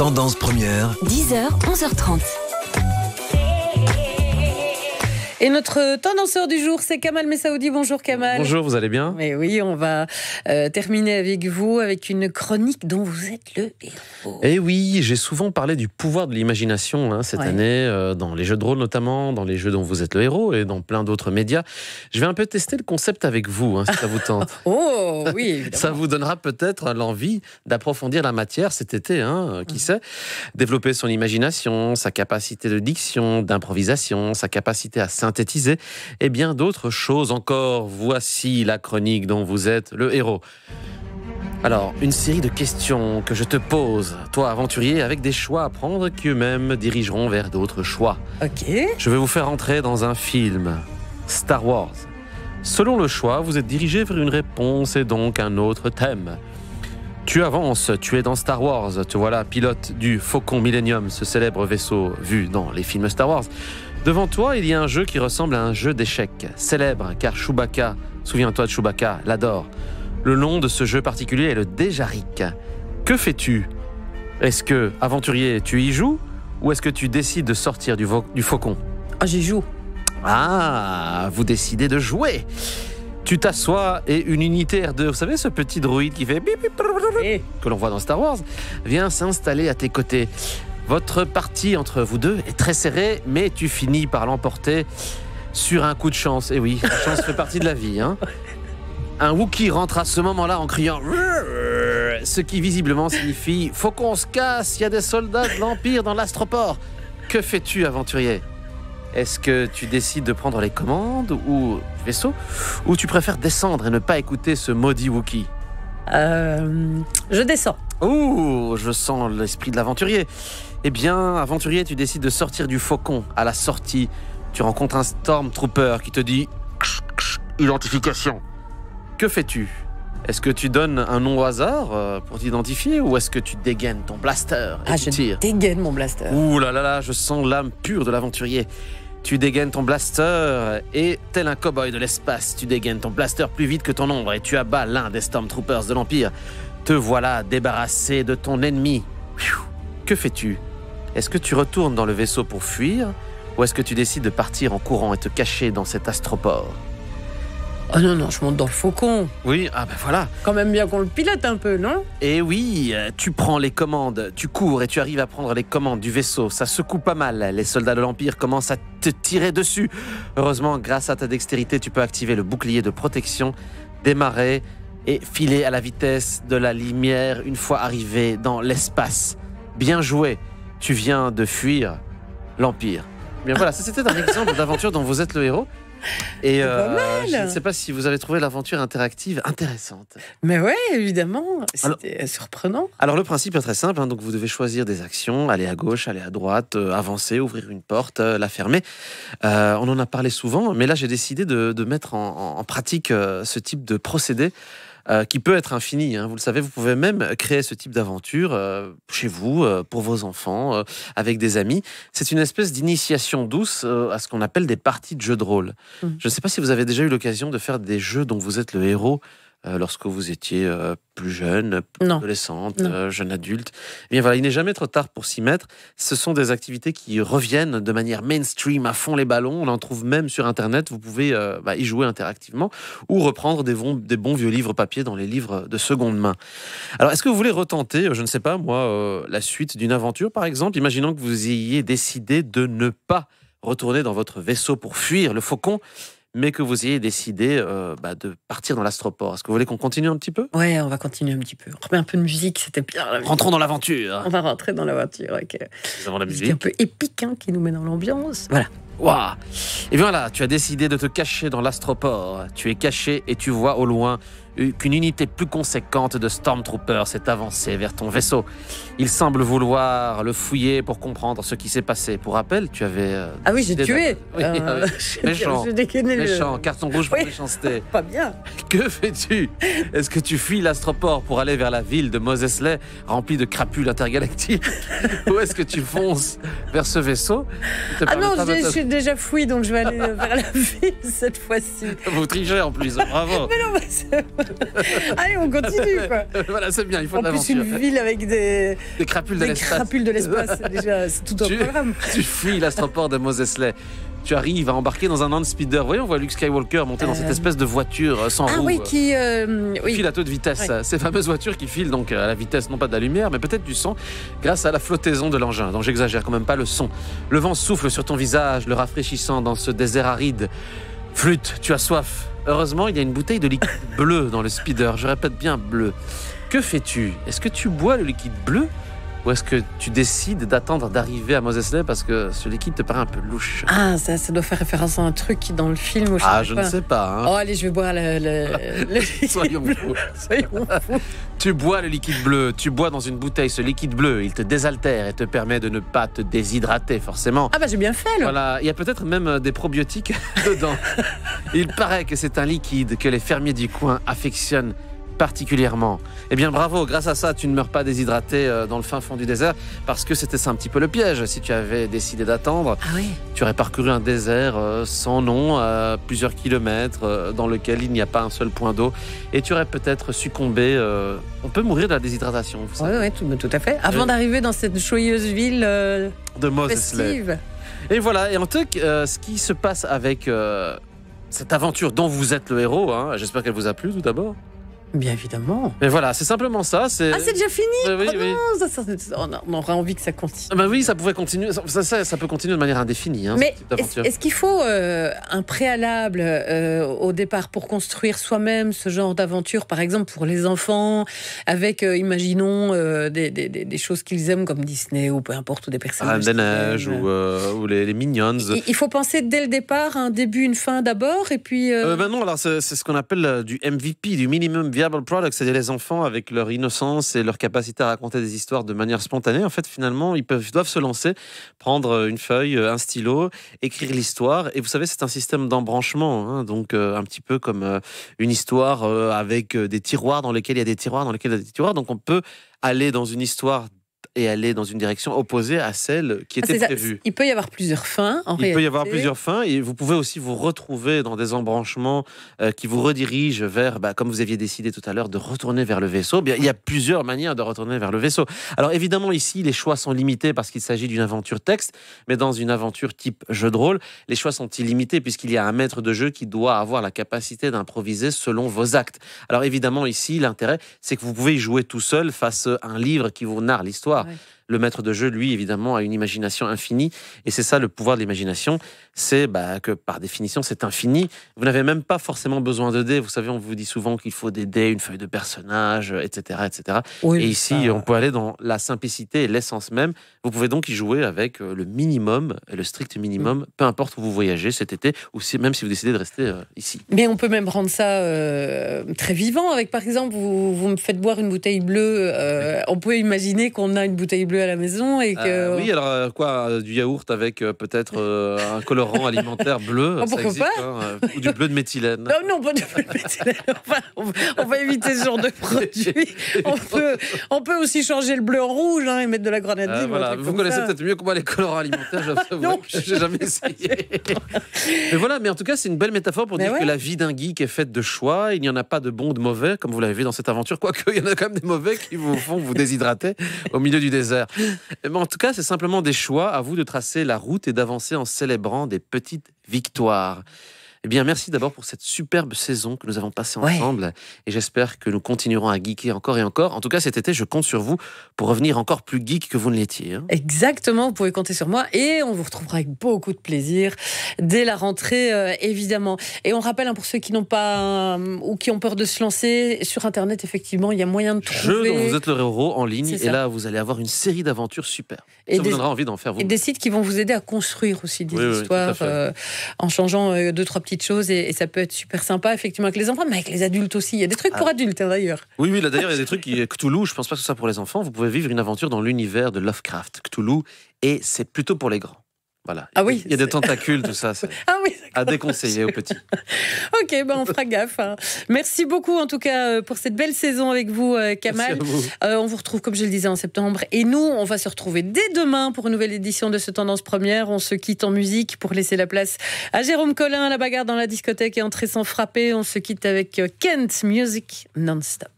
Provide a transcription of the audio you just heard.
Tendance première. 10h, 11h30. Et notre tendanceur du jour, c'est Kamal Messaoudi. Bonjour Kamal. Bonjour, vous allez bien? Mais oui, on va terminer avec vous, avec une chronique dont vous êtes le héros. Eh oui, j'ai souvent parlé du pouvoir de l'imagination cette année, dans les jeux de rôle notamment, dans les jeux dont vous êtes le héros et dans plein d'autres médias. Je vais un peu tester le concept avec vous, si ça vous tente. Oh oui, évidemment. Ça vous donnera peut-être l'envie d'approfondir la matière cet été, qui sait. Développer son imagination, sa capacité de diction, d'improvisation, sa capacité à synthétiser et bien d'autres choses encore. Voici la chronique dont vous êtes le héros. Alors, une série de questions que je te pose, toi aventurier, avec des choix à prendre qui eux-mêmes dirigeront vers d'autres choix. Ok. Je vais vous faire entrer dans un film, Star Wars. Selon le choix, vous êtes dirigé vers une réponse et donc un autre thème. Tu avances, tu es dans Star Wars, te voilà pilote du Faucon Millennium, ce célèbre vaisseau vu dans les films Star Wars. Devant toi, il y a un jeu qui ressemble à un jeu d'échecs, célèbre car Chewbacca, souviens-toi de Chewbacca, l'adore. Le nom de ce jeu particulier est le Dejarik. Que fais-tu? Est-ce que, aventurier, tu y joues ou est-ce que tu décides de sortir du Faucon? Ah, j'y joue. Ah, vous décidez de jouer. Tu t'assois et une unité R2, vous savez ce petit droïde qui fait bip, bip, que l'on voit dans Star Wars, vient s'installer à tes côtés. Votre partie entre vous deux est très serrée, mais tu finis par l'emporter sur un coup de chance. Et oui, la chance fait partie de la vie. Un Wookie rentre à ce moment-là en criant « ce qui visiblement signifie « faut qu'on se casse, il y a des soldats de l'Empire dans l'astroport ». Que fais-tu, aventurier? Est-ce que tu décides de prendre les commandes du vaisseau ou tu préfères descendre et ne pas écouter ce maudit Wookie? Je descends. Ouh, je sens l'esprit de l'aventurier. Eh bien, aventurier, tu décides de sortir du Faucon. À la sortie, tu rencontres un Stormtrooper qui te dit « identification ». Que fais-tu? Est-ce que tu donnes un nom au hasard pour t'identifier ou est-ce que tu dégaines ton blaster et tu tires? Je dégaine mon blaster. Ouh là là là, je sens l'âme pure de l'aventurier. Tu dégaines ton blaster et, tel un cow-boy de l'espace, tu dégaines ton blaster plus vite que ton ombre et tu abats l'un des Stormtroopers de l'Empire. Te voilà débarrassé de ton ennemi. Que fais-tu? Est-ce que tu retournes dans le vaisseau pour fuir ou est-ce que tu décides de partir en courant et te cacher dans cet astroport? Oh non, je monte dans le Faucon. Oui, ah ben voilà. Quand même bien qu'on le pilote un peu, non? Et oui, tu prends les commandes, tu cours et tu arrives à prendre les commandes du vaisseau. Ça secoue pas mal, les soldats de l'Empire commencent à te tirer dessus. Heureusement, grâce à ta dextérité, tu peux activer le bouclier de protection, démarrer et filer à la vitesse de la lumière une fois arrivé dans l'espace. Bien joué, tu viens de fuir l'Empire. Bien voilà, c'était un exemple d'aventure dont vous êtes le héros. Et je ne sais pas si vous avez trouvé l'aventure interactive intéressante. Mais ouais, évidemment, c'était surprenant. Alors le principe est très simple, donc vous devez choisir des actions, aller à gauche, aller à droite, avancer, ouvrir une porte, la fermer. On en a parlé souvent, mais là j'ai décidé de mettre en pratique ce type de procédé. Qui peut être infini, vous le savez, vous pouvez même créer ce type d'aventure chez vous, pour vos enfants, avec des amis. C'est une espèce d'initiation douce à ce qu'on appelle des parties de jeux de rôle. Je ne sais pas si vous avez déjà eu l'occasion de faire des jeux dont vous êtes le héros lorsque vous étiez plus jeune, adolescente, jeune adulte. Eh bien voilà, il n'est jamais trop tard pour s'y mettre. Ce sont des activités qui reviennent de manière mainstream, à fond les ballons. On en trouve même sur Internet. Vous pouvez y jouer interactivement ou reprendre des bons vieux livres papier dans les livres de seconde main. Alors, est-ce que vous voulez retenter, je ne sais pas moi, la suite d'une aventure par exemple? Imaginons que vous ayez décidé de ne pas retourner dans votre vaisseau pour fuir le Faucon, mais que vous ayez décidé de partir dans l'astroport. Est-ce que vous voulez qu'on continue un petit peu? Ouais, on va continuer un petit peu. On remet un peu de musique, c'était bien. Rentrons dans l'aventure. On va rentrer dans l'aventure, ok. Nous avons la musique. Un peu épique, qui nous met dans l'ambiance. Voilà. Waouh! Et bien voilà, tu as décidé de te cacher dans l'astroport. Tu es caché et tu vois au loin qu'une unité plus conséquente de Stormtroopers s'est avancée vers ton vaisseau. Il semble vouloir le fouiller pour comprendre ce qui s'est passé. Pour rappel, tu avais... Ah oui, j'ai tué. Oui, méchant, j'ai déconné méchant, carton rouge pour méchanceté. Pas bien. Que fais-tu? Est-ce que tu fuis l'astroport pour aller vers la ville de Mos Eisley, remplie de crapules intergalactiques? Ou est-ce que tu fonces vers ce vaisseau? Ah non, je suis déjà fouille, donc je vais aller vers la ville cette fois-ci. Vous trichez en plus, bravo. Mais non, Allez, on continue, quoi. Voilà, c'est bien, il faut En de plus, l'aventure. une ville avec des crapules de l'espace. crapules de l'espace, déjà, c'est tout un programme. Tu fuis l'astroport de Mos Eisley. Tu arrives à embarquer dans un land-speeder. Vous voyez, on voit Luke Skywalker monter dans cette espèce de voiture sans roue. Ah oui, qui file à toute vitesse. Ouais. Ces fameuses voitures qui filent donc à la vitesse, non pas de la lumière, mais peut-être du son, grâce à la flottaison de l'engin. Donc j'exagère quand même pas le son. Le vent souffle sur ton visage, le rafraîchissant dans ce désert aride. Flûte, tu as soif. Heureusement, il y a une bouteille de liquide bleu dans le speeder. Je répète bien bleu. Que fais-tu? Est-ce que tu bois le liquide bleu? Ou est-ce que tu décides d'attendre d'arriver à Mos Eisley parce que ce liquide te paraît un peu louche? Ah, ça doit faire référence à un truc dans le film. Ou je ne sais pas. Hein. Oh, allez, je vais boire le Soyons fous. Soyons fous. Tu bois le liquide bleu, tu bois dans une bouteille ce liquide bleu, il te désaltère et te permet de ne pas te déshydrater forcément. Ah bah j'ai bien fait là. Voilà, il y a peut-être même des probiotiques dedans. Il paraît que c'est un liquide que les fermiers du coin affectionnent particulièrement. Eh bien bravo, grâce à ça tu ne meurs pas déshydraté dans le fin fond du désert, parce que c'était ça un petit peu le piège. Si tu avais décidé d'attendre, tu aurais parcouru un désert sans nom, plusieurs kilomètres, dans lequel il n'y a pas un seul point d'eau, et tu aurais peut-être succombé. On peut mourir de la déshydratation. Oui, tout à fait. Avant d'arriver dans cette joyeuse ville de Mos Eisley. Et voilà, et en tout cas, ce qui se passe avec cette aventure dont vous êtes le héros, hein, j'espère qu'elle vous a plu tout d'abord. Bien évidemment. Mais voilà, c'est simplement ça. Ah, c'est déjà fini? Oui, oui. Non, on aurait envie que ça continue. Bah oui, ça pouvait continuer. Ça peut continuer de manière indéfinie. Hein, mais est-ce qu'il faut un préalable au départ pour construire soi-même ce genre d'aventure, par exemple pour les enfants, avec, imaginons, des choses qu'ils aiment comme Disney ou peu importe, ou des personnages. Des Neiges ou les Minions. Il faut penser dès le départ un début, une fin d'abord, et puis. Non, alors c'est ce qu'on appelle du MVP, du minimum viable product, c'est-à-dire les enfants avec leur innocence et leur capacité à raconter des histoires de manière spontanée. En fait, finalement, ils doivent se lancer, prendre une feuille, un stylo, écrire l'histoire. Et vous savez, c'est un système d'embranchement, hein, donc un petit peu comme une histoire avec des tiroirs dans lesquels il y a des tiroirs, dans lesquels il y a des tiroirs. Donc on peut aller dans une histoire et aller dans une direction opposée à celle qui était prévue. Il peut y avoir plusieurs fins, en réalité. Il peut y avoir plusieurs fins, et vous pouvez aussi vous retrouver dans des embranchements qui vous redirigent vers, comme vous aviez décidé tout à l'heure, de retourner vers le vaisseau. Bien, il y a plusieurs manières de retourner vers le vaisseau. Alors évidemment, ici, les choix sont limités parce qu'il s'agit d'une aventure texte, mais dans une aventure type jeu de rôle, les choix sont illimités puisqu'il y a un maître de jeu qui doit avoir la capacité d'improviser selon vos actes. Alors évidemment, ici, l'intérêt, c'est que vous pouvez y jouer tout seul face à un livre qui vous narre l'histoire. Ouais. Le maître de jeu, lui, évidemment, a une imagination infinie. Et c'est ça, le pouvoir de l'imagination. C'est que, par définition, c'est infini. Vous n'avez même pas forcément besoin de dés. Vous savez, on vous dit souvent qu'il faut des dés, une feuille de personnage, etc. etc. Oui, et ici, on peut aller dans la simplicité et l'essence même. Vous pouvez donc y jouer avec le minimum, le strict minimum, peu importe où vous voyagez cet été, ou même si vous décidez de rester ici. Mais on peut même rendre ça très vivant. Avec, par exemple, vous me faites boire une bouteille bleue. On peut imaginer qu'on a une bouteille bleue à la maison et que... oui, alors du yaourt avec peut-être un colorant alimentaire bleu, ça existe, pas ou du bleu de méthylène. Non, pas du bleu de méthylène. On va éviter ce genre de produit. On peut aussi changer le bleu en rouge et mettre de la grenadine. Voilà. Vous connaissez peut-être mieux que moi les colorants alimentaires. Non, j'ai jamais essayé. mais en tout cas, c'est une belle métaphore pour dire que la vie d'un geek est faite de choix. Il n'y en a pas de bons ou de mauvais, comme vous l'avez vu dans cette aventure. Quoique, il y en a quand même des mauvais qui vous font vous déshydrater au milieu du désert. Mais en tout cas, c'est simplement des choix. À vous de tracer la route et d'avancer en célébrant des petites victoires. Eh bien, merci d'abord pour cette superbe saison que nous avons passée ensemble. Et j'espère que nous continuerons à geeker encore et encore. En tout cas, cet été, je compte sur vous pour revenir encore plus geek que vous ne l'étiez. Hein. Exactement, vous pouvez compter sur moi. Et on vous retrouvera avec beaucoup de plaisir dès la rentrée, évidemment. Et on rappelle, pour ceux qui n'ont pas ou qui ont peur de se lancer, sur Internet, effectivement, il y a moyen de trouver... Jeux dont vous êtes le héros en ligne. Et là, vous allez avoir une série d'aventures super. Et ça vous donnera envie d'en faire vous. Et des sites qui vont vous aider à construire aussi des histoires en changeant 2-3 petites choses et ça peut être super sympa effectivement avec les enfants mais avec les adultes aussi, il y a des trucs pour adultes d'ailleurs. Oui, là d'ailleurs il y a des trucs Cthulhu, je pense pas que ce soit pour les enfants, vous pouvez vivre une aventure dans l'univers de Lovecraft, Cthulhu, et c'est plutôt pour les grands. Voilà. Ah oui, il y a des tentacules, tout ça. C'est Ah oui, à déconseiller aux petits. ok, ben on fera gaffe. Hein. Merci beaucoup en tout cas pour cette belle saison avec vous, Kamal. Merci On vous retrouve, comme je le disais, en septembre. Et nous, on va se retrouver dès demain pour une nouvelle édition de ce Tendance Première. On se quitte en musique pour laisser la place à Jérôme Collin, la bagarre dans la discothèque et entrer sans frapper. On se quitte avec Kent Music Non-Stop.